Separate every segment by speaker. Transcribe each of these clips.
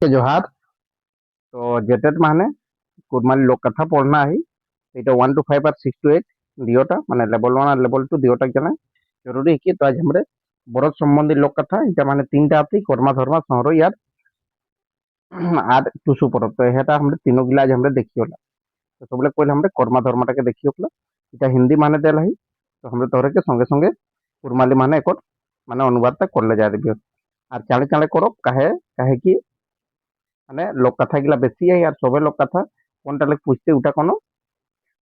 Speaker 1: के जोहार। तो जेटेट माने कुरमाली लोक कथा पढ़ना है। এটা 1 to 5 আর 6 to 8 দিওটা মানে লেভেল 1 আর লেভেল 2 দিওটা জানা জরুরি কি। তো আজ हमरे বরত সম্বন্ধী লোক কথা এটা মানে তিনটা আছে কর্মা ধর্মা সহর ইয়ার আর টুসু পরত। তো এটা हमरे तीनों गिला आज हमरे देखियोला। तो सबले पहले हमरे কর্মা ধর্মাটাকে দেখিयोला। এটা হিন্दी माने देला है। तो हमरे तोरे के संगे संगे कुरमाली माने एक माने अनुवादটা করলে যায় দিও। আর চালে চালে করো কাহে কাহে কি মানে লোক কথা গিলা বেশি है আর সবে লোক কথা কোনটা লাগ পুছতে উটা কোনো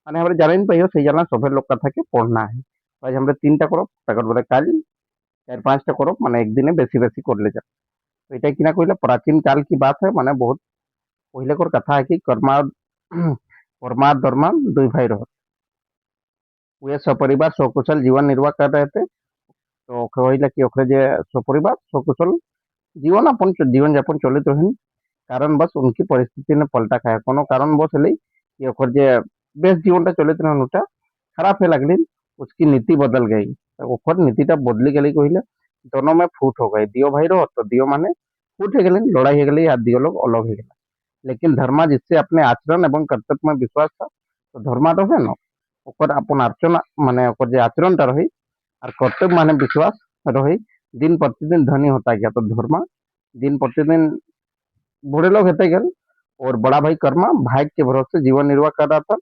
Speaker 1: মানে আমরা জানেন পাইও সেই জানা সবের লোক কথাকে পড়না है। तो आज আমরা তিনটা করব তারপর বলে কাল চার পাঁচটা করব মানে একদিনে বেশি বেশি করলে जा। तो এটা কিনা কইলে प्राचीन काल की बात है মানে बहुत पहले कर कथा है कि कर्मा कर्मा धर्मा दुई भाई रहो। वे सपरिवार सकुशल जीवन निर्वाह कर रहे थे। तो कहिला कि ओकरे जे सपरिवार सकुशल जीवन अपन जीवन यापन चलित रहन। कारण बस उनकी परिस्थिति ने पलटा खाया कोनो कारण बस ले कि ओकर जे बेस्ट जीवनटा चलित रहन उटा खराब है लगलिन। उसकी नीति बदल गई। तो ओकर नीतिटा बदली गई कहिला दोनों में फूट हो गई। दियो भाई रहो तो दियो माने फूट हो गई लड़ाई हो गई या दियो लोग अलग हो गया। लेकिन धर्मा जिससे अपने आचरण एवं कर्तव्य में विश्वास था तो धर्मा रहे न ओकर अपन आचरण माने ओकर जे आचरणटा रही और कर्तव्य माने विश्वास रही दिन प्रतिदिन धनी होता गया। तो धर्मा दिन प्रतिदिन बूढ़े लोग होते गए और बड़ा भाई कर्मा भाई के भरोसे जीवन निर्वाह कर रहा था।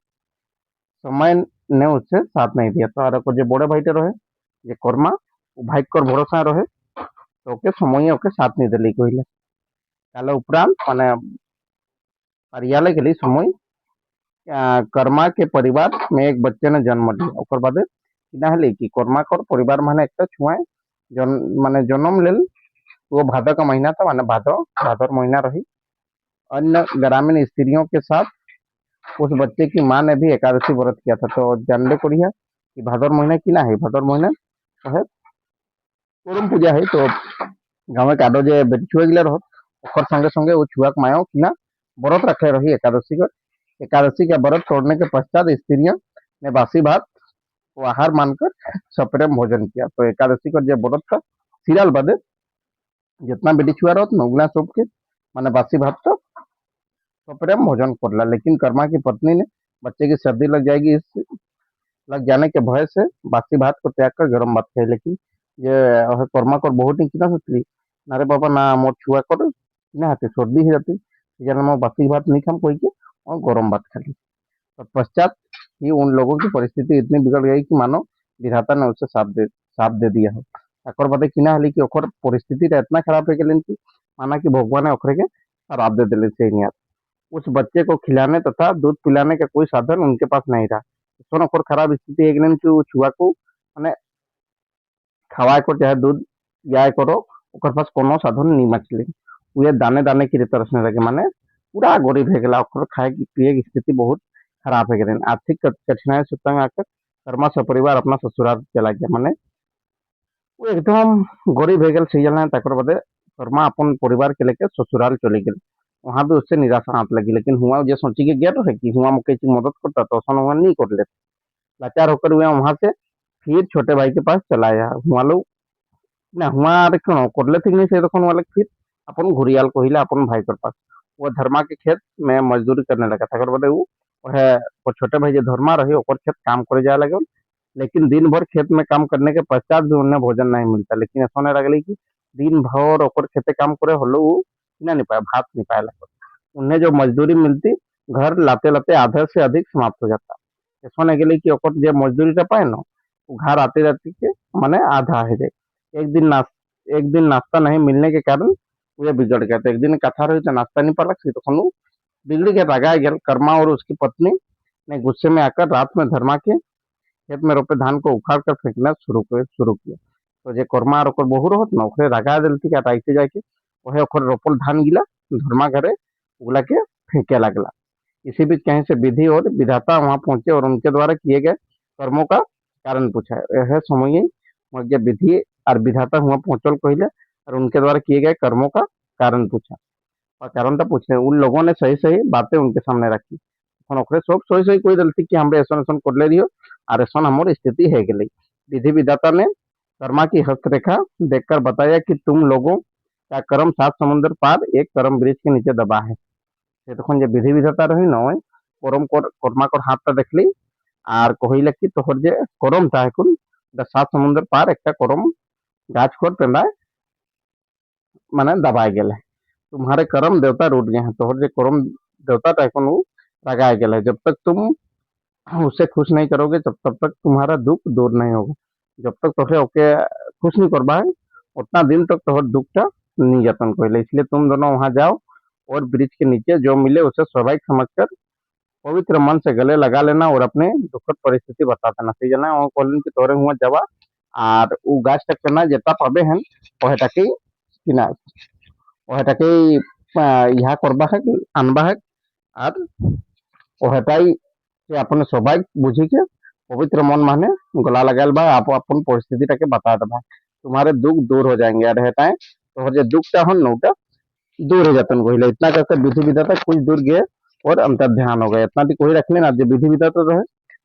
Speaker 1: समय ने उससे साथ नहीं दिया। तो आर जो बड़े भाई रहे जे कर्मा वो भाई कर भरोसा रहे तो ओके समय ओके साथ नहीं दिली कहले ताले उपरांत माने कार्यालय के लिए समय कर्मा के परिवार में एक बच्चे ने जन्म लिया। ओकर बादे किना हले कि कर्मा कर परिवार माने एक छुआ जन माने जन्म लेल। वो भादो का महीना था माने भादर महीना रही। अन्य ग्रामीण स्त्रियों के साथ उस बच्चे की माँ ने भी एकादशी व्रत किया था। तो जानले करिया कि भादर महीना किना है भादर महीना तो है करम पूजा है। तो गाँव कादो जे बेटी छुआ गिला रहो ओकर संगे संगे वो छुआ के मायो किना व्रत रखे रही एकादशी का। एकादशी का व्रत छोड़ने के पश्चात स्त्रियां ने बासी भात को आहार मानकर सप्रेम भोजन किया। तो एकादशी का जो व्रत था सीरियल बदे जितना बेटी छुआ रहो उगना सबके माने बासी भात तो सप्रेम भोजन करला। लेकिन कर्मा की पत्नी ने बच्चे की सर्दी लग जाएगी इस लग जाने के भय से बासी भात को त्याग कर गर्म भात खाई। लेकिन ये कर्मा कर बहुत ही किना सोचली ना रे बाबा ना मोर छुआ कर ना हाथे सर्दी हो जाती जन मैं बासी भात नहीं खाम कोई के और गर्म भात खाली। तत्पश्चात ही उन लोगों की परिस्थिति इतनी बिगड़ गई कि मानो विधाता ने उसे साथ दे दिया हो। ताकर बादे किना हली कि ओकर परिस्थिति इतना खराब है गेलन कि माना कि भगवान ने ओकरे के श्राप दे दिले से निया। उस बच्चे को खिलाने तथा दूध पिलाने का कोई साधन उनके पास नहीं था। सोन ओकर खराब स्थिति है गेलन कि वो छुआ को माने खवाए को चाहे दूध या करो ओकर पास कोनो साधन नहीं बचले। वे दाने दाने की तरसने लगे माने पूरा गरीब है गला ओकर खाए की पिए की स्थिति बहुत खराब है गेलन। आर्थिक कठिनाई से तंग आकर कर्मा सपरिवार अपना ससुराल चला गया। माने वो एकदम गरीब है गल सीजन है तकर बदे कर्मा अपन परिवार के लेके ससुराल चले गए। वहां भी उससे निराशा हाथ लगी। लेकिन हुआ जो सोची के गया तो है कि हुआ मुके की मदद करता तो सन हुआ नहीं कर लेता। लाचार होकर हुआ वहां से फिर छोटे भाई के पास चला आया। हुआ लोग ना हुआ क्यों कर लेते नहीं से तक वाले फिर अपन घुरियाल को हिला अपन भाई के पास वो धर्मा के खेत में मजदूरी करने लगा था। बोले वो छोटे भाई जो धर्मा रहे ओकर खेत काम करे जाए लगे। लेकिन दिन भर खेत में काम करने के पश्चात भी उन्हें भोजन नहीं मिलता। लेकिन ऐसा नहीं लगली कि दिन भर ओकर खेते काम करे होलो वो ना नहीं पाया भात नहीं पाया लगे। उन्हें जो मजदूरी मिलती घर लाते लाते आधे से अधिक समाप्त हो जाता। ऐसा नहीं गेली कि ओकर जो मजदूरी पाए ना वो घर आते जाते के माने आधा है जाए। एक दिन नाश एक दिन नाश्ता नहीं मिलने के कारण वो बिगड़ गया। तो एक दिन कथा रही तो नाश्ता नहीं पालक सी तो बिगड़ गया रागा गया। कर्मा और उसकी पत्नी ने गुस्से में आकर रात में धर्मा के खेत में रोपे धान को उखाड़ कर फेंकना शुरू किया। तो जे कर्मा और ओकर बहू रहत ना ओकरे रागा दिलती क्या ताइते जाके वह ओकर रोपल धान गिला धर्मा घरे उगला के फेंके लगला। इसी बीच कहीं से विधि और विधाता वहां पहुंचे और उनके द्वारा किए गए कर्मों का कारण पूछा। यह समय ही विधि और विधाता हुआ पहुंचल कहले और उनके द्वारा किए गए कर्मों का कारण पूछा। और कारण तो पूछे उन लोगों ने सही सही बातें उनके सामने रखी। ओकरे सब सही सही कोई गलती कि हमरे ऐसा ऐसा कर ले दियो और ऐसा हमारी स्थिति है गई। विधि विधाता ने कर्मा की हस्तरेखा देखकर बताया कि तुम लोगों क्या करम 7 समुंदर पार एक करम ब्रिज के नीचे दबा है से तখন जे विधि विधाता रही नय करम करमा कर हाथ देखली আর কহিলে কি তোর যে করম তাহকুন 7 समुंदर पार একটা করম গাছ খোর পেঁদায় মানে दबाए गेले तुम्हारे कर्म देवता रूठ गए हैं तोहर जो कर्म देवता टाइकन वो लगाए गेले जब तक तुम उससे खुश नहीं करोगे तब तक तुम्हारा दुख दूर नहीं होगा जब तक तोहरे ओके खुश नहीं करवा है उतना दिन तक तोहर दुखटा नहीं जतन कोई इसलिए तुम दोनों वहां जाओ और ब्रिज के नीचे जो मिले उसे स्वाभाविक समझकर पवित्र मन से गले लगा लेना और अपने दुखद परिस्थिति बता देना सही जना कहलें कि तोरे हुआ जावा और उ गाछ तक ना जेता पाबे हैं ওহেটাকে কিনা ওহেটাকে ইহা করবা है আনবা है আর ওহেটাই से अपने स्वाभाविक बुझी के पवित्र मन माने गला लगाल बा आप अपन परिस्थिति टाके बता देबा तुम्हारे दुख दूर हो जाएंगे और हेताए तो जो दुखटा हन नौटा दूर हो जातन कोई इतना करके विधि विधाता कुछ दूर गए और अंतर ध्यान हो गया इतना भी कोई रख लेना जो विधि विधाता रहे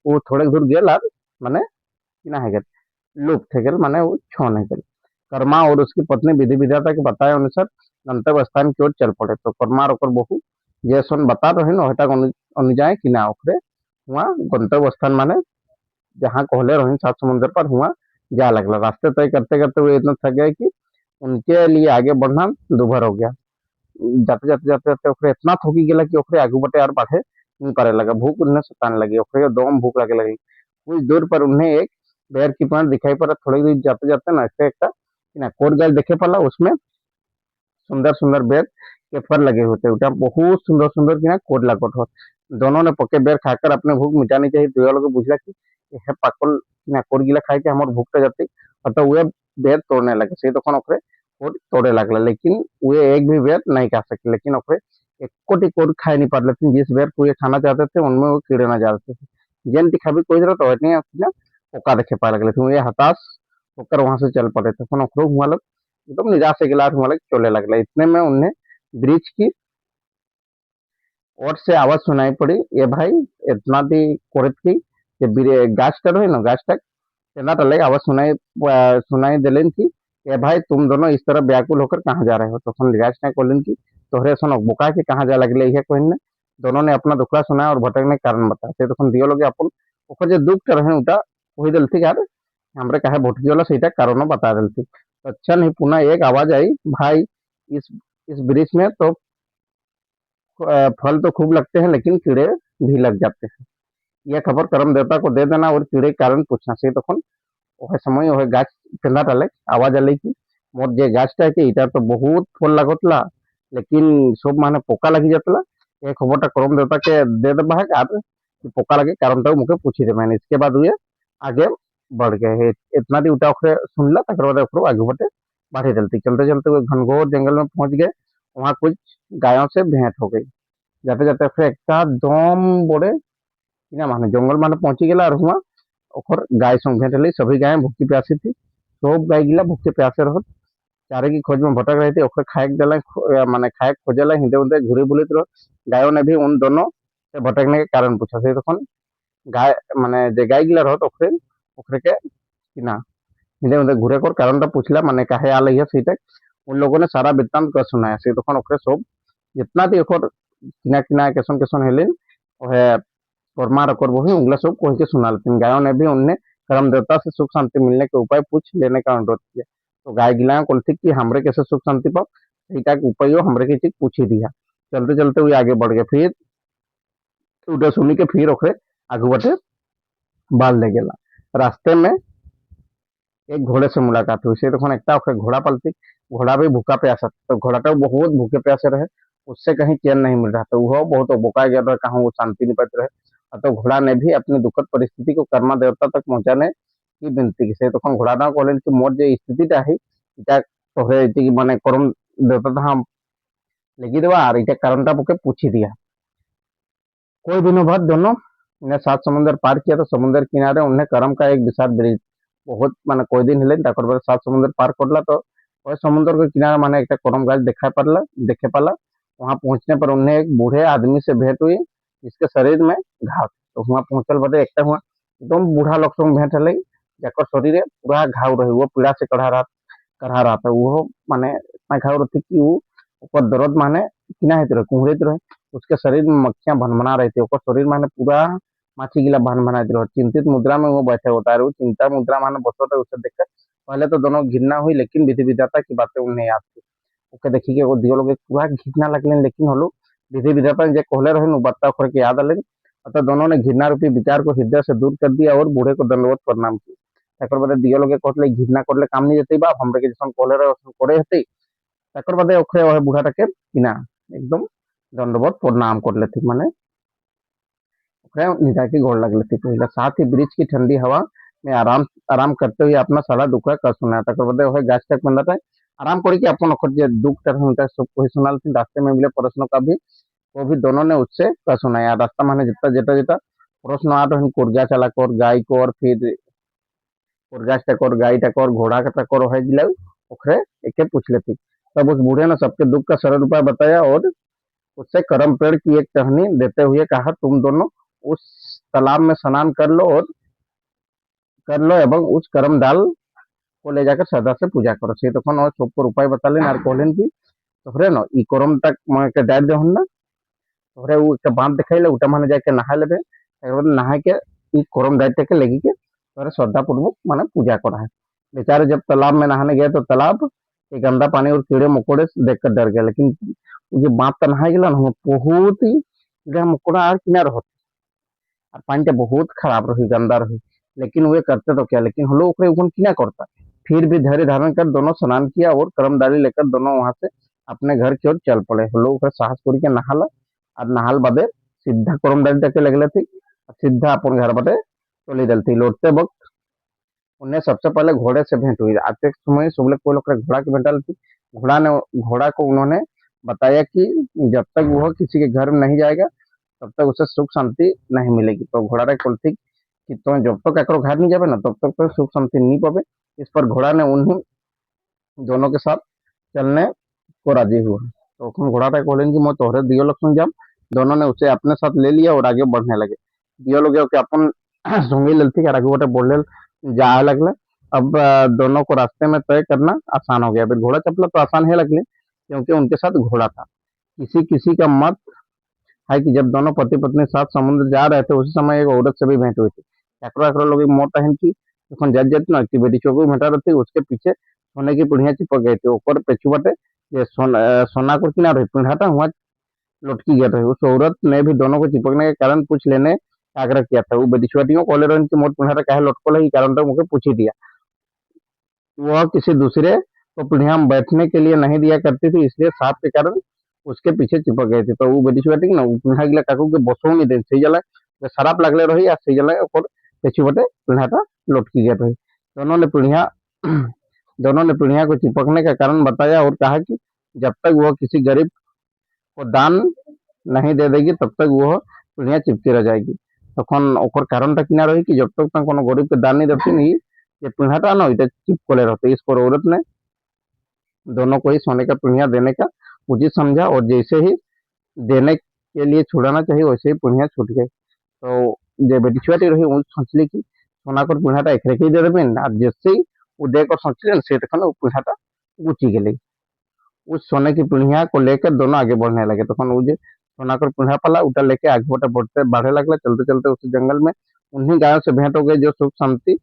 Speaker 1: वो थोड़े दूर गए माने किना है गल लुप्त है गल माने वो छौन है गल कर्मा और उसकी पत्नी विधि विधाता के बताए अनुसार गंतव्य स्थान की ओर चल पड़े तो कर्मा और बहु ये सुन बता रहे न हटा अनुजाए कि ना ओकरे वहाँ गंतव्य स्थान माने जहाँ कहले रही 7 समुंदर पर हुआ जा लगला रास्ते तय करते करते वो इतना थक गए कि उनके लिए आगे बढ़ना दुभर हो गया जाते जाते जाते जाते ओकरे इतना थकी गेला कि ओकरे आगू बटे और बढ़े नहीं करे लगा भूख उन्हें सताने लगी ओकरे दम भूख लगे लगी कुछ दूर पर उन्हें एक बेर की पेड़ दिखाई पड़ा थोड़ी दूर जाते जाते ना ऐसे एक कोट गाय देखे पड़ा उसमें सुंदर सुंदर बेर के फल लगे होते उठा बहुत सुंदर सुंदर की ना कोट लागत हो दोनों ने पके बेर खाकर अपने भूख मिटानी चाहिए दुआ लोग बुझला कि हे पाकल ना कोट गिला खाए के हमार भूख तो जाती तो वे बेर तोड़ने लगे से तक ओकरे कोट तोड़े लगला लेकिन वे एक भी बेर नहीं खा सके लेकिन ओकरे एक कोटी कोट खाए नहीं पा लेकिन जिस बेर को ये खाना चाहते थे उनमें वो कीड़े ना जाते थे जेन खाबी कोई जरूरत हो नहीं ना ओका देखे पा लगे लेकिन ये हताश होकर वहां से चल पड़े थे ओकरो हुआ लोग एकदम निराश से गिलास हुआ लोग चले लगला इतने में उन्हें ब्रिज की ओर से आवाज सुनाई पड़ी ये भाई इतना दी कोरित की ये गाछ टर है ना गाछ तक तेना टले आवाज सुनाई दिलेन की ये भाई तुम दोनों इस तरह व्याकुल होकर कहाँ जा रहे हो तो गाछ ने बोलेन की तोहरे सुनो बुका के कहाँ जा लगले है कोई ने दोनों ने अपना दुखड़ा सुनाया और भटकने के कारण बताया तक दियो लोग अपन ओकर जो दुख रहे उटा वही दिल थी यार हमरे कहे भटकी वाला सही कारण बता दिल थी अच्छा नहीं पुनः एक आवाज आई भाई इस इस ब्रिज में तो फल तो खूब लगते हैं लेकिन कीड़े भी लग जाते हैं यह खबर करम देवता को दे देना और कीड़े के कारण पूछना से तक ओहे समय ओहे गाछ केंदा टाले आवाज आले कि मोर जे गाछटा है इटा तो बहुत फल लागतला लेकिन सब माने पोका लगी जातला ये खबरटा करम देवता के दे देबा है आर पोका लगे कारणटा मुके पूछी दे मैंने इसके बाद हुए आगे बढ़ गए इतना दी उठा ओकरे सुनला तकर बाद ओकरो आगे बढ़े बढ़े चलते चलते वो घनघोर जंगल में पहुंच गए वहां कुछ गायों से भेंट हो गई जाते जाते फिर एकदम बड़े ना माने जंगल माने पहुंची गला और हुआ ओकर गाय संग भेंट ली सभी गायें भूखी प्यासी थी सब गाय गिला भूखे प्यासे रहो चारे की खोज में भटक रही थी ओकर खाए दिला माने खाए खोजला हिंदे उन्दे घूरी बुलित रहो गायों ने भी उन दोनों से भटकने के कारण पूछा से तखन गाय माने जे गाय गिला रहो ओकरे ओकरे के ना हिंदे उन्दे घूरे कर कारणटा पूछला माने काहे आले है सीटे उन लोगों ने सारा वृत्तांत कर सुनाया से तखन ओकरे सब जितना थी ओकर किना किना केसन केसन हेलिन ओहे परमार और वही उंगला सब कह के सुना लेते गायों ने भी उनने कर्म देवता से सुख शांति मिलने के उपाय पूछ लेने का अनुरोध किया तो गाय गिलाया बोलती कि हमरे कैसे सुख शांति पाओ ईटा के उपाय हमरे के चीज पूछ ही दिया चलते चलते हुए आगे बढ़ गए फिर उधर सुनी के फिर ओकरे आगू बढ़े बाल ले गेला रास्ते में एक घोड़े से मुलाकात हुई से तक एक घोड़ा पलती घोड़ा भी भूखा प्यासा तो घोड़ाटा बहुत भूखे प्यासे रहे उससे कहीं चैन नहीं मिल रहा तो वह बहुत बोका गया था कहाँ वो शांति नहीं पाते रहे तो घोड़ा ने भी अपनी दुखद परिस्थिति को कर्मा देवता तक पहुंचाने की विनती की से तक घोड़ा ना कहलें कि मोर जो स्थितिटा है इटा तोहरे माने करम देवता हम लगी देवा और इटा कारणटा पोके पूछी दिया कोई दिनों बाद दोनों ने 7 समुंदर पार किया तो समुद्र किनारे उन्हें करम का एक विशाल ब्रिज बहुत माने कोई दिन हेलेन ताकर बाद 7 समुंदर पार करला तो वह समुद्र के किनारे माने एक करम गाछ देखे पाला वहां पहुंचने पर उन्हें एक बूढ़े आदमी से भेंट हुई जिसके शरीर में घाव तो वहां पहुंचल बदे एक एकदम बूढ़ा लोग संग भेंट हल जकर शरीर पूरा घाव रही वो पीड़ा से कढ़ा रहा करहा रहा था वो माने घाव रही कि वो ऊपर दर्द माने किना हेत रहे कुहरेत रहे उसके शरीर में मक्खियां भनभना रही थी शरीर माने पूरा माछी गिला भनभना रहे चिंतित मुद्रा में वो बैठे होता है वो चिंता मुद्रा माने बसो थे उसे देखकर पहले तो दोनों घिरना हुई लेकिन विधि विधाता की बातें उन्हें याद थी ओके देखी कि वो दियो लोग पूरा घिरना लगले लेकिन हलो विधि विधाता जे कहले रहे बत्ता खोर के याद आले अतः दोनों ने घृणा रूपी विचार को हृदय से दूर कर दिया और बूढ़े को दंडवत प्रणाम किया तकर बाद दियो लोग कहते घृणा करले काम नहीं जेते बाप हमरे के जैसन कहले रहे वैसन करे हेते तकर बाद ओखरे ओहे बुढ़ा के किना एकदम दंडवत प्रणाम करले थी माने ओकरे निजा के गोड़ लगले थी पहले साथ ही ब्रिज की ठंडी हवा में आराम आराम करते हुए अपना सारा दुख का सुना तकर बाद ओहे गाछ तक बंदा आराम करी के अपन ओखर जे दुख तर उनका सब कोई सुनाल थी रास्ते में मिले प्रश्नों का भी वो भी दोनों ने उससे का सुनाया रास्ता माने जितना जेटा जेटा प्रश्न आ रहे कुर्जा चला कर गाय को और फिर कुर्गास टकोर गाय टकोर घोड़ा का टकोर है जिलाऊ ओखरे एके पूछ लेती तब उस बूढ़े ने सबके दुख का सरल उपाय बताया और उससे करम पेड़ की एक टहनी देते हुए कहा तुम दोनों उस तालाब में स्नान कर लो एवं उस करम डाल को ले जाकर सदा से पूजा करो से तक और सब उपाय बता लेन और कहलेन की तोहरे न ई करम तक के डाल दे ना तोहरे उ एक बांध दिखाइले उटा माने जाके नहा लेबे नहा के ई करम दायित्व के लगी के तोहरे श्रद्धा पूर्वक माने पूजा करा है बेचारे जब तालाब में नहाने गए तो तालाब के गंदा पानी और कीड़े मकोड़े से देखकर डर गए लेकिन वो जो बांध तो नहा गया ना बहुत ही कीड़ा मकोड़ा और किनार होते और पानी तो बहुत खराब रही गंदा रही लेकिन वे करते तो क्या लेकिन हम लोग किना करता फिर भी धैर्य धारण कर दोनों स्नान किया और कर्मदारी लेकर दोनों वहां से अपने घर की ओर चल पड़े हम लोग साहस करी के नहाला और नहाल बादे सीधा कर्मदारी तक लगले थी सीधा अपन घर बाटे चली दल थी लौटते वक्त उन्हें सबसे पहले घोड़े से भेंट हुई आते समय सुबह कोई लोग घोड़ा की भेंट थी घोड़ा को उन्होंने बताया कि जब तक वह किसी के घर में नहीं जाएगा तब तक उसे सुख शांति नहीं मिलेगी तो घोड़ा रे बोलती कि तुम जब तक एक घर नहीं जाबे ना तब तक तो सुख शांति नहीं पावे इस पर घोड़ा ने उन्हें दोनों के साथ चलने को राजी हुआ तो घोड़ा रे बोलेंगे मैं तोहरे दियो लक्ष्मण जाम दोनों ने उसे अपने साथ ले लिया और आगे बढ़ने लगे दियो लोग के अपन सूंघी लेती आगे गोटे बोले जा लगले अब दोनों को रास्ते में तय करना आसान हो गया फिर घोड़ा चपला तो आसान है लगले क्योंकि उनके साथ घोड़ा था किसी किसी का मत है कि जब दोनों पति पत्नी साथ समुद्र जा रहे थे उसी समय एक औरत से भी भेंट हुई थी एकरो एकरो लोग मोट है कि जखन जज जत ना कि बेटी चौकी भेंटा रहती उसके पीछे सोने की पीढ़ियां चिपक गई थी ऊपर पेचू बटे ये सोना को किना रही पिंढाटा हुआ लुटकी गया रही उस औरत ने भी दोनों को चिपकने के कारण पूछ लेने का आग्रह किया था वो बेटी छोटियों को ले की मोट पिंढाटा कहे लटको लगी कारण तो मुझे पूछ ही दिया वह किसी दूसरे को पीढ़िया में बैठने के लिए नहीं दिया करती थी इसलिए सांप के कारण उसके पीछे चिपक गए थे तो वो बेटी छुआटी ना पिंढा गिला काकू के बसो नहीं दे सही जला शराब लगले रही या सही जला और पेछू बटे पिंढाटा लटकी गया रही दोनों ने पीढ़िया दोनों ने पीढ़िया को चिपकने का कारण बताया और कहा कि जब तक वह किसी गरीब को दान नहीं दे देगी तब तक वह पीढ़िया चिपकी रह जाएगी तखन ओकर कारणटा किना रही कि जब तक कोनो गरीब के दान नहीं देती नहीं ये पिंढाटा ना इटा चिपकले रहते इस पर औरत ने दोनों को ही सोने का पिढ़िया देने का उचित समझा और जैसे ही देने के लिए छुड़ाना चाहिए वैसे ही पिढ़िया छूट गई तो जो बेटी छुआटी रही वो सोचली कि सोना कर पिढ़ाटा एक ही दे देबे और जैसे ही वो देकर सोचले से तखन वो पिढ़ाटा गुची गई उस सोने की पिढ़िया को लेकर दोनों आगे बढ़ने लगे तखन वो जो सोना कर पिढ़ा पाला उठा लेके आगे बढ़ते बढ़ते बढ़े लगला चलते चलते उस जंगल में उन्हीं गायों से भेंट हो गई जो सुख शांति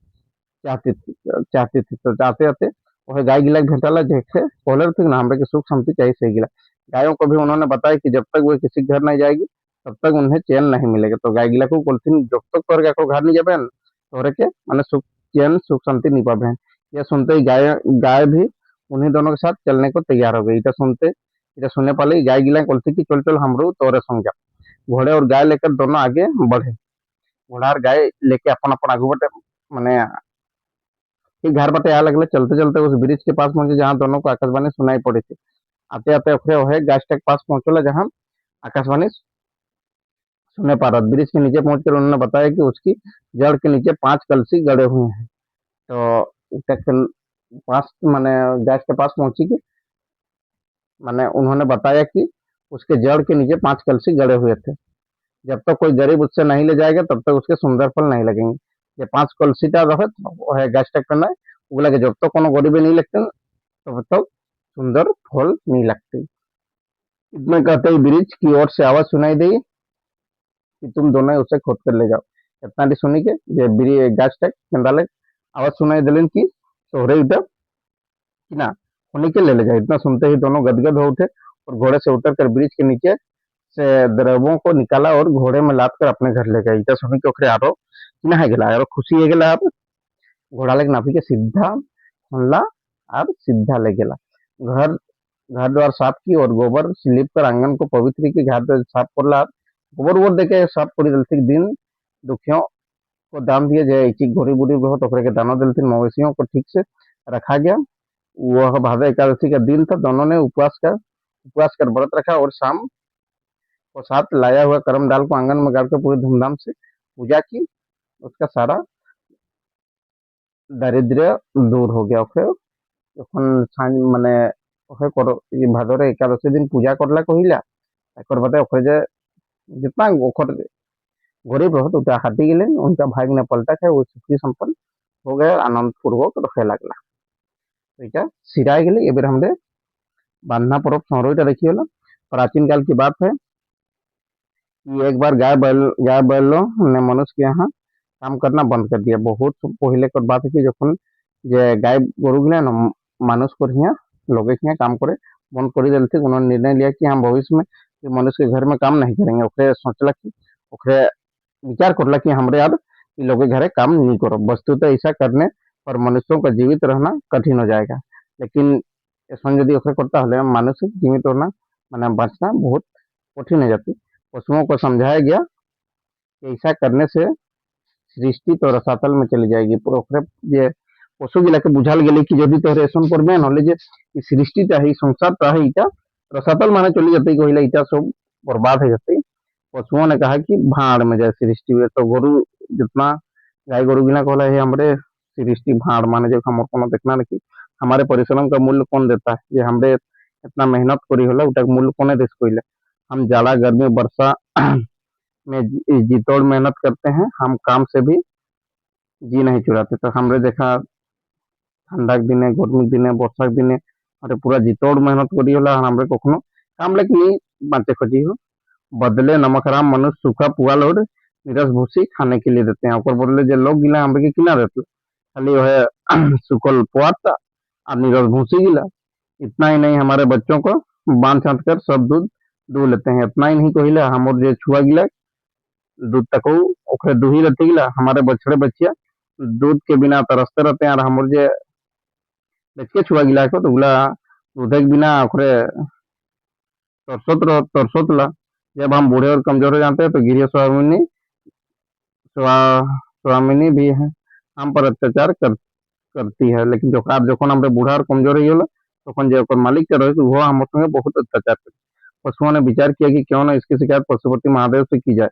Speaker 1: चाहती थी तो चाहते आते वह गाय गिला भेटाला जैसे पहले थे ना हमारे के सुख शांति चाहिए सही गिला गायों को भी उन्होंने बताया कि जब तक वो किसी घर नहीं जाएगी तब तक उन्हें चैन नहीं मिलेगा तो गाय गिला को बोलती जब तक तो घर नहीं जाबे तोरे के मैंने सुख चैन सुख शांति नहीं पाबे यह सुनते ही गाय गाय भी उन्हीं दोनों के साथ चलने को तैयार हो गई इटा सुनने पाले गाय गिला बोलती कि चल चल हमरो तोरे संग जा घोड़े और गाय लेकर दोनों आगे बढ़े घोड़ा और गाय लेके अपन अपन आगू बढ़े मैंने कि घर बटे आ लगले चलते चलते उस ब्रिज के पास पहुंचे जहाँ दोनों को आकाशवाणी सुनाई पड़ी थी आते आते अखरे वह गाछ के पास पहुंचला जहाँ आकाशवाणी सुने पा रहा ब्रिज के नीचे पहुंचकर उन्होंने बताया कि उसकी जड़ के नीचे 5 कलसी गड़े हुए हैं तो पास मैंने गैस के पास पहुंची कि मैंने उन्होंने बताया कि उसके जड़ के नीचे 5 कलसी गड़े हुए थे जब तक कोई गरीब उससे नहीं ले जाएगा तब तक उसके सुंदर फल नहीं लगेंगे ये 5 कलसीटा रहे वो है गैस टैक करना है वो लगे जब तक कोनो गरीबी नहीं लगते तब तक सुंदर फल नहीं लगते। इतना कहते ही ब्रिज की ओर से आवाज सुनाई दी कि तुम दोनों उसे खोद कर ले जाओ। इतना सुनी के जे ब्रिज गाछ तक केंदाले आवाज सुनाई दिलन कि तोहरे इधर कि ना उन्हीं के ले जाए। इतना सुनते ही दोनों गदगद हो उठे और घोड़े से उतरकर ब्रिज के नीचे से द्रवों को निकाला और घोड़े में लाद कर अपने घर ले गए। इतना सुनी के ओखरे आरो कि ना है गेला आरो खुशी है गेला अब घोड़ा लेके नापी के सीधा हल्ला और सीधा ले गेला घर। घर द्वार साफ की और गोबर स्लिप कर आंगन को पवित्र की घर द्वार साफ करला। गोबर वोबर देके साफ कर दिलथी दिन दुखियों को दान दिए जाए इची घोड़ी बुढ़ी बहुत ओकरे के दानों दिलथी। मवेशियों को ठीक से रखा गया। वह भादो एकादशी का दिन था। दोनों ने उपवास कर व्रत रखा और शाम को साथ लाया हुआ करम डाल को आंगन में गाड़ के पूरी धूमधाम से पूजा की। उसका सारा दारिद्र्य दूर हो गया। ओके যখন মানে ওকে ভাদরে একাদশী दिन पूजा करला कहिला एक बादे ओखे जे जितना ओखर गरीब रहत उतना हाथी गेलेन उनका भाग ने पलटा खाए वो सुखी संपन्न हो गए आनंद पूर्वक रखे लागला। तो এটা सिराय गेले एबर हमरे बांधना पर्व सौरईटा देखी होला। प्राचीन काल की बात है कि एक बार गाय बैलों ने मनुष्य के यहाँ काम करना बंद कर दिया। बहुत पहले कर बात है कि যখন যে গাই গরুগুলা না মানুষ করে হিয়া लोगे के यहाँ काम करे बंद कर दिल थे। उन्होंने निर्णय लिया कि हम भविष्य में कि मनुष्य के घर में काम नहीं करेंगे। ओकरे सोचला कि ओकरे विचार करला कि हमरे यार इ लोग के घरे काम नहीं करो। वस्तुतः ऐसा करने पर मनुष्यों का जीवित रहना कठिन हो जाएगा। लेकिन ऐसा यदि ओकरे करता हले मनुष्य जीवित रहना माने बचना बहुत कठिन हो जाती। पशुओं को समझाया गया कि ऐसा करने से सृष्टि तो रसातल में चली जाएगी। ओकरे जे पशु गिलाके बुझाल गेले कि यदि तोहरे ऐसन करबे नले जे इ सृष्टिटा है संसारटा है इटा रसातल माने चली जाती कहिला इटा सब बर्बाद हो जाती। पशुओं ने कहा कि भाड़ में जाए सृष्टि हुए। तो गोरु जितना गाय गोरु गिला कहला है हमरे सृष्टि भाड़ माने जो हमर कोनो देखना नहीं। हमारे परिश्रम का मूल्य कौन देता है ये हमरे इतना मेहनत करी होला उटा मूल्य कोने देस कोइले। हम जाड़ा गर्मी वर्षा में जी तोड़ मेहनत करते हैं। हम काम से भी जी नहीं चुराते। तो हमरे देखा ठंडा के दिने गर्मी के दिने वर्षा के दिने अरे पूरा जितोड़ मेहनत करी होला हमरे कखनो काम लेके नहीं बांटे खोजी हो। बदले नमकराम मनुष्य सूखा पुआल और निरस भूसी खाने के लिए देते हैं। ओकर बदले जो लोग गिला हमरे के किना देते खाली वह सुकल पुआता और निरस भूसी गिला। इतना ही नहीं हमारे बच्चों को बांध छांट कर सब दूध दूह लेते हैं। इतना ही नहीं कहिला हम और जो छुआ गिला दूध तक ओखरे दूही रहते गिला हमारे बछड़े बच्चिया दूध के बिना तरसते रहते हैं। और हम और जो बेचके छुआ गिला को तो गुला दूध के बिना ओखरे तरसत ला। जब हम बूढ़े और कमजोर हो जाते हैं तो गिरिया स्वामिनी भी है हम पर अत्याचार करती है। लेकिन जो जखन हमरे बूढ़ा और कमजोर हो तखन जो ओकर मालिक के रहे वो हम संगे बहुत अत्याचार करे। पशुओं ने विचार किया कि क्यों ना इसकी शिकायत पशुपति महादेव से की जाए।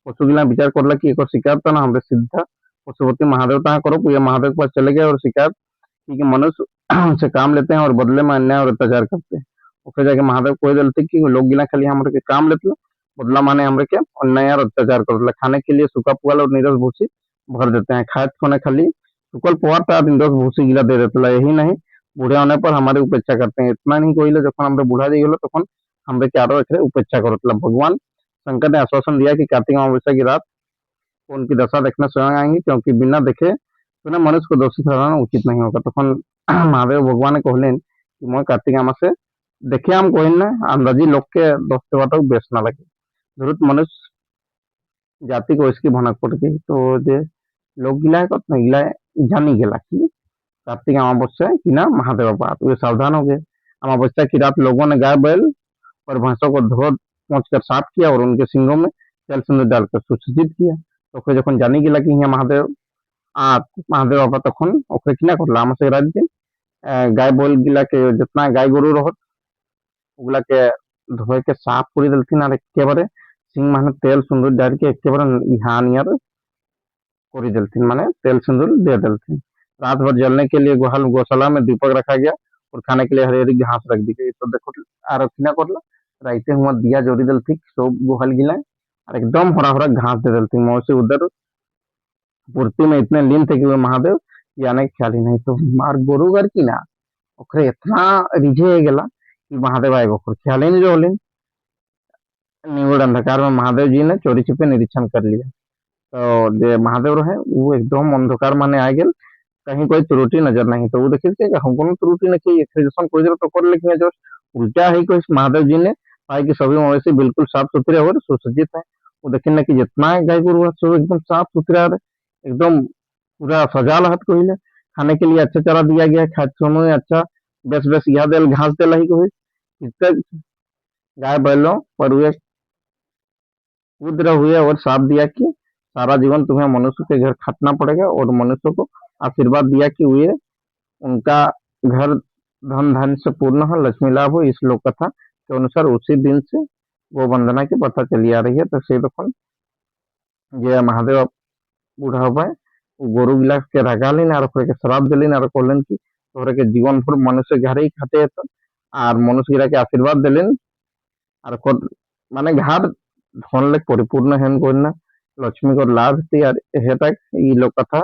Speaker 1: पशु गिला विचार करला कि एक शिकायत तो ना हमरे सीधा पशुपति महादेव तहाँ करो। पूजा महादेव के पास चले गए और शिकायत की कि मनुष्य से काम लेते हैं और बदले में अन्याय और अत्याचार करते हैं। फिर जाके महादेव कोई दलते कि लोग गिला खाली हमरे के काम लेते बदला माने हमरे के अन्याय और अत्याचार करते। खाने के लिए सूखा पुआल और नीरस भूसी भर देते हैं। खाए खोने खाली सुकल पुआर था नीरस भूसी गिला दे देते। यही नहीं बूढ़े होने पर हमारी उपेक्षा करते हैं। इतना नहीं कोई जब हमरे बूढ़ा जी गलो तक हमरे के आरो एकरे उपेक्षा करत। भगवान शंकर ने आश्वासन दिया कि कार्तिक अमावस्या की रात को उनकी दशा देखने स्वयं आएंगे क्योंकि बिना देखे सुने मनुष्य को दोषी ठहराना उचित नहीं होगा। तखन महादेव भगवान कहलेन कि मैं कार्तिक अमावस्या देखिए हम कहन ना अंदाजी लोग के दोष देवाटा बेस ना लगे। जरूरत मनुष्य जाति को इसकी भनक पड़ गई। तो जे लोग गिलाए कत नहीं गिलाए जानी गेला कि कार्तिक अमावस्या की ना महादेव बात वे सावधान हो गए। अमावस्या की रात लोगों ने गाय बैल और भैंसों को धो पहुंच कर साफ किया और उनके सिंगों में जल सिंदूर डालकर सुसज्जित किया। तो फिर जखन जानी गेला कि यहाँ महादेव महादेव बाबा तखन ओकरे किना करला हमसे राज दिन गाय बोल गिला के जितना गाय गोरु रहत ओगला के धोए के साफ कर दिलथिन और एकेबारे सिंह माने तेल सिंदूर डाल के एकेबारे यहाँ नियर कर दिलथिन माने तेल सिंदूर दे दिलथिन। रात भर जलने के लिए गुहाल गौशाला में दीपक रखा गया और खाने के लिए हरी हरी घास रख दी गई। तो देखो आरक्षिना करला राइते हुआ दिया जोड़ी दिलथी सब गुहाल गिला और एकदम हरा हरा घास दे दिलथी। मौसी उधर पूर्ति में इतने लीन थे कि वे महादेव ये आने के ख्याल ही नहीं। तो मार गोरु घर की ना ओकरे इतना रिझे गेला कि महादेव आए ओकर ख्याल ही नहीं रोलिन। निगूढ़ अंधकार में महादेव जी ने चोरी छिपे निरीक्षण कर लिया। तो जे महादेव रहे वो एकदम अंधकार माने आ गेल, कहीं कोई त्रुटि नजर नहीं। तो वो देखिए कि हम कोनो त्रुटि नहीं की जैसन कोई जरूरत तो कर लेकिन जो उल्टा है कोई महादेव जी ने पाई कि सभी मवेशी बिल्कुल साफ सुथरे और सुसज्जित है। वो देखिए कि जितना गाय गुरु है सब एकदम साफ सुथरा है, एकदम पूरा सजा रहत कोई खाने के लिए अच्छा चारा दिया गया है, खाद्य समय अच्छा बस बस यह देल घास देला ही कोई इससे गाय बैलों पर हुए रुद्र हुए और साथ दिया कि सारा जीवन तुम्हें मनुष्य के घर खटना पड़ेगा और मनुष्य को आशीर्वाद दिया कि वे उनका घर धन धन से पूर्ण हो, लक्ष्मी लाभ हो। इस लोक कथा के अनुसार उसी दिन से गो वंदना की प्रथा चली आ रही है। तो से देखो ये महादेव बूढ़ा हो पाए गोरु गिला के रगालिन और ओकरे के श्राप दिलिन और कहलन कि तोहरे के जीवन भर मनुष्य घर ही खाते तो और मनुष्य गिरा के आशीर्वाद दिलिन और माने घर धन ले परिपूर्ण हेन कोना लक्ष्मी को लाभ थी और हेता ई लोक कथा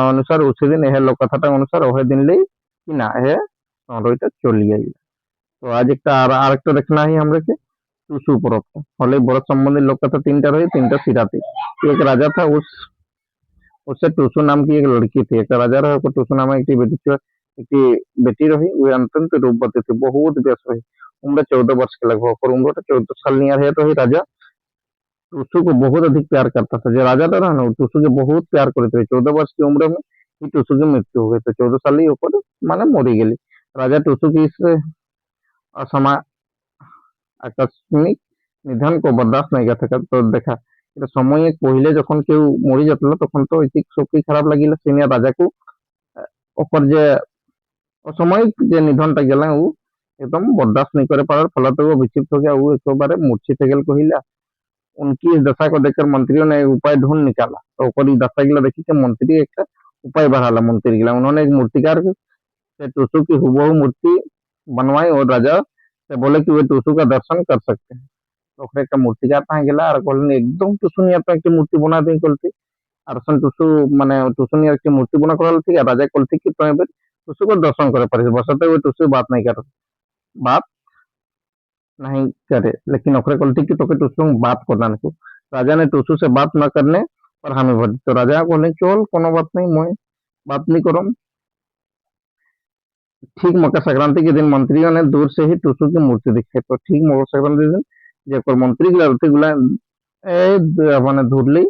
Speaker 1: अनुसार उसी दिन यह लोक कथाटा अनुसार वह दिन ले कि ना है संरोइटा चली आई। तो आज एक आरेकटा देखना ही हमरे के टुसु पर्व का हले बड़ संबंधी लोक कथा तीनटा रही तीनटा सिरा थी। एक राजा था उससे टुसु नाम की एक लड़की थी। एक राजा रहा टुसु नाम एक बेटी थी। एक बेटी रही वे अत्यंत रूपवती थी बहुत व्यस्त रही। उम्र 14 वर्ष के लगभग और उम्र 14 साल नियर है। तो ही राजा टुसु को बहुत अधिक प्यार करता था। जो राजा था ना टुसु के बहुत प्यार करते थे। 14 वर्ष की उम्र में ही टुसु की मृत्यु हो गई। तो 14 साल ही ऊपर माने मरी गई। राजा टुसु की इस असमा आकस्मिक निधन को बर्दाश्त नहीं कर सका। तो देखा এটা সময় পहिले যখন কেউ মরি যেত তখন তো ঐতিক শক্তি খারাপ লাগিলে সিনিয়র রাজাকে ওপর যে অসাময়িক যে নিধনটা গেল ও एकदम बर्दाश्त नहीं कर पार फलत वो विक्षिप्त हो गया। वो एक बारे मूर्छित गल कहिला। उनकी इस दशा को देखकर मंत्रियों ने एक उपाय ढूंढ निकाला। तो ऊपर इस दशा गिला देखी कि मंत्री एक उपाय बढ़ाला मंत्री गिला उन्होंने एक मूर्तिकार से टूसू की हुबहू मूर्ति बनवाई और राजा से बोले कि वे टूसू का दर्शन कर सकते हैं। तो ओकरे का मूर्तिकार कहाँ गेला और कहले एकदम टूसू नहीं आता कि मूर्ति बना दें कहते और सन टूसू माने टूसू नहीं की मूर्ति बना कर थी और राजा कहते कि तुम्हें टूसू को दर्शन करे पारे बसते हुए टूसू बात नहीं कर बात नहीं करे लेकिन ओकरे कहते कि तोके टूसू से बात करना नहीं। राजा ने टूसू से बात न करने पर हामी भर तो राजा कहले चल कोनो बात नहीं मैं बात नहीं करो। ठीक मकर संक्रांति के दिन मंत्रियों ने दूर से ही टुसु की मूर्ति दिखाई। तो ठीक मकर संक्रांति दिन जयपुर मंत्री गुला मैंने धुरली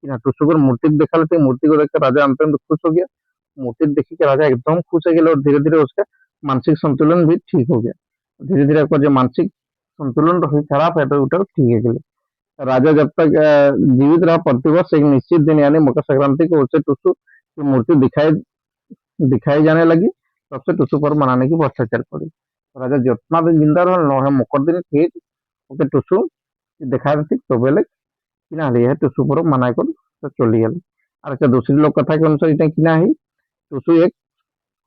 Speaker 1: टुसु को मूर्ति देखा लेते मूर्ति को देखकर राजा अत्यंत खुश हो गया। मूर्ति देखी के राजा एकदम खुश हो गया और धीरे धीरे उसका मानसिक संतुलन भी ठीक हो गया। धीरे धीरे जो मानसिक संतुलन रही खराब है तो उठा ठीक है गया। राजा जब तक जीवित रहा प्रतिवर्ष एक निश्चित दिन यानी मकर संक्रांति को उसे टुसु की मूर्ति दिखाई दिखाई जाने लगी। तब से टुसु पर्व मनाने की व्यवस्था चल पड़ी। तो राजा जितना दिन जिंदा रहा मकर दिन ठीक ओके टुसु देखा ठीक तो बेले किना है टुसु पर्व मनाए कर तो चली गल। और अच्छा दूसरी लोक कथा के अनुसार इतना किना ही टुसु एक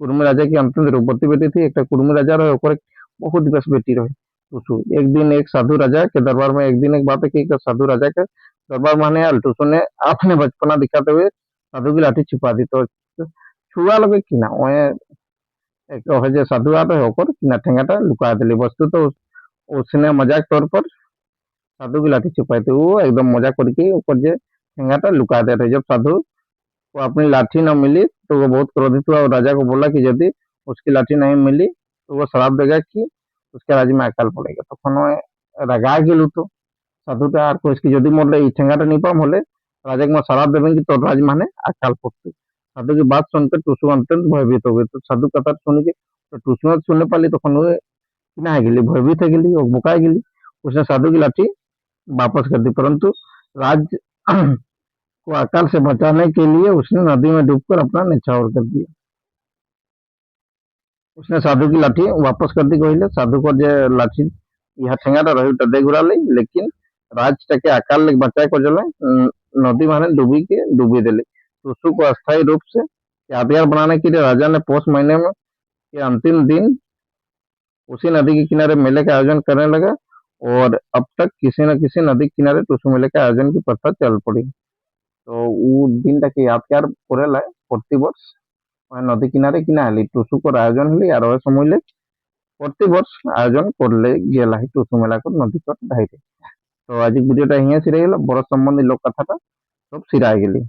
Speaker 1: कुर्मी राजा की अंत्यंत रूपवती बेटी थी। एक कुर्मी राजा रहे एक बहुत बेस्ट बेटी रहे टुसु। एक दिन एक साधु राजा के दरबार में एक दिन एक बात है कि एक साधु राजा के दरबार में आने टुसु ने अपने बचपना दिखाते हुए साधु की लाठी छिपा दी। तो छुआ लगे कि ना एक जो साधु आता है ऊपर ना ठेंगाटा लुका दिली वस्तु। तो उसने मजाक तौर पर साधु की लाठी छिपाई थी। वो एकदम मजाक करके ऊपर जो ठेंगाटा लुका दे रहे। जब साधु को अपनी लाठी न मिली तो वो बहुत क्रोधित हुआ और राजा को बोला कि यदि उसकी लाठी नहीं मिली तो वो श्राप देगा कि उसके राज्य में अकाल पड़ेगा। तो रगा गेलु तो साधुटा और इसकी यदि मोले ठेंगाटा नहीं पाम होले राजा को श्राप देवें कि तोर राज माने अकाल पड़ते। साधु की बात सुनकर टुसु अत्यंत भयभीत हो गई। तो साधु कथा सुन के तो टुसु सुनने पाली तो किना गेली भयभीत है गेली और बुका गेली। उसने साधु की लाठी वापस कर दी परंतु राज को अकाल से बचाने के लिए उसने नदी में डूबकर अपना निछावर कर दिया। उसने साधु की लाठी वापस कर दी कहले साधु को जो लाठी यह ठेंगाटा रही दे घुरा ली लेकिन राज के अकाल ले बचाए को जले नदी माने डूबी दिली। टुसु को अस्थायी रूप से यादगार बनाने के लिए राजा ने पौष महीने में के अंतिम दिन उसी नदी के किनारे मेले का आयोजन करने लगा और अब तक किसी न किसी नदी के किनारे टुसु मेले का आयोजन की प्रथा चल पड़ी। तो वो दिन तक यादगार करेला प्रति वर्ष নদী কিনারে কিনা হেলি টুসুকর আয়োজন হেলি আর ওই সময় প্রতি বর্ষ আয়োজন করলে গেলাহি টুসু মেলা কর নদী কর ধাইরে। তো আজ ভিডিওটা হিয়া সিরাই গেল বড় সম্বন্ধে লোক কথাটা সব সিরাই গেলি।